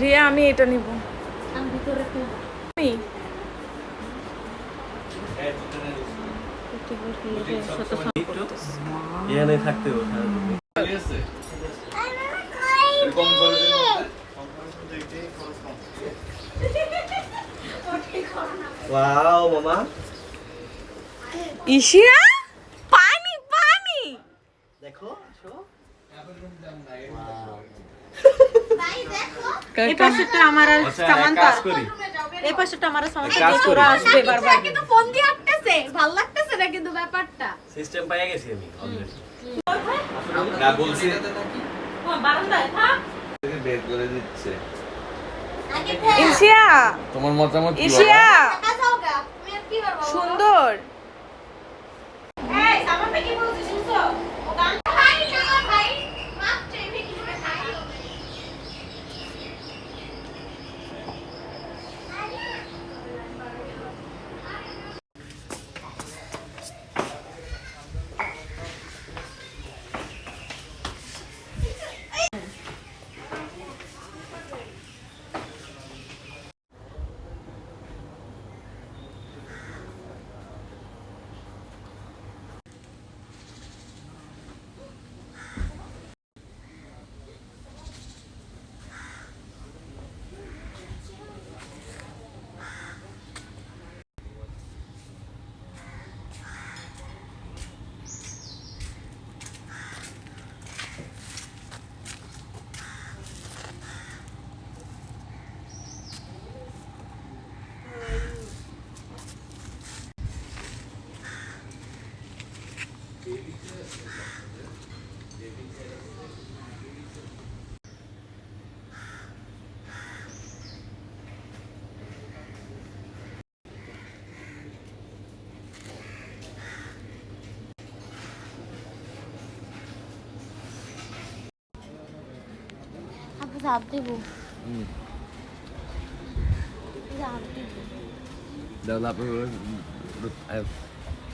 রিয়া আমি এটা নিব। আমি ভিতরে তো আমি এখানে থাকতে হবে। ওয়াও মামা ইশিয়া পানি পানি দেখো আসো। এই পাশেটা আমার আর আচ্ছা, এক সামান্তা কাজ করি। এই পাশেটা আমার আর সামান্তা কাজ দিয়ে করি। তোরা আসবে বারবার কিন্তু ফোন দিয়ে আটতেছে ভাল লাগতেছে না কিন্তু ব্যাপারটা সিস্টেম পাইয়া গেছি আমি অলরেডি। না বলছি বারান্দায় থাক বের করে দিচ্ছে। আগে ইশিয়া তোমার মতামত কি? ইশিয়া টাকা দাও গা তুমি আর কি করবা সুন্দর। এই সামান্তা কি বলছিস শুনছো ও গান ভাই না ভাই মাফ চাইবে কি করে খাই আপু সাপ দেব সাপ দেব দাও লাভ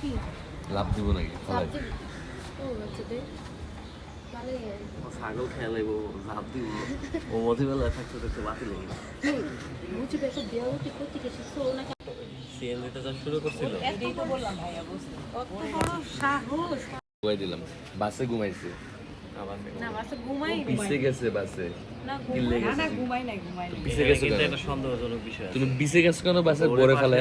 কি লাভ দিব নাকি? সাপ দেব ও আচ্ছা দে ভালো ছাগল খেয়ে লাগবো ঝাঁপ দিব। ও মধ্যবেলায় থাকতে থাকতে বাতিল লেগে বুঝি বেশ দেওয়া কি করতে গেছিস তো না সিএনজিতে যা শুরু করছিল এটাই তো বললাম ভাই অবস্থা কত বড় সাহস ঘুমাই দিলাম। বাসে ঘুমাইছে। আবার না বাসে ঘুমাই পিছে গেছে বাসে। না কিল্লে ঘুমাই গেছে। না ঘুমাই নাই ঘুমাই নাই পিছে গেছে কিন্তু কেন? একটা সন্দেহজনক বিষয় আছে। তুমি পিছে গেছো কেন বাসে পরে ফেলে?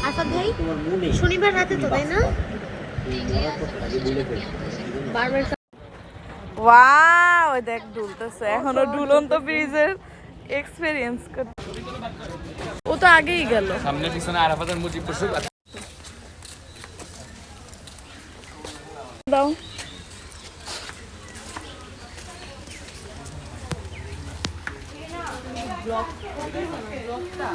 আসাদ ভাই তোমার মনে শনিবার রাতে তো তাই না বারবার ওয়াও দেখ দুলতেছে এখনো দুলন্ত ব্রিজের এক্সপেরিয়েন্স করতে। ও তো আগেই গেল। সামনে পিছনে আরাফাতের মুজিব বসুক। দাও ব্লগটা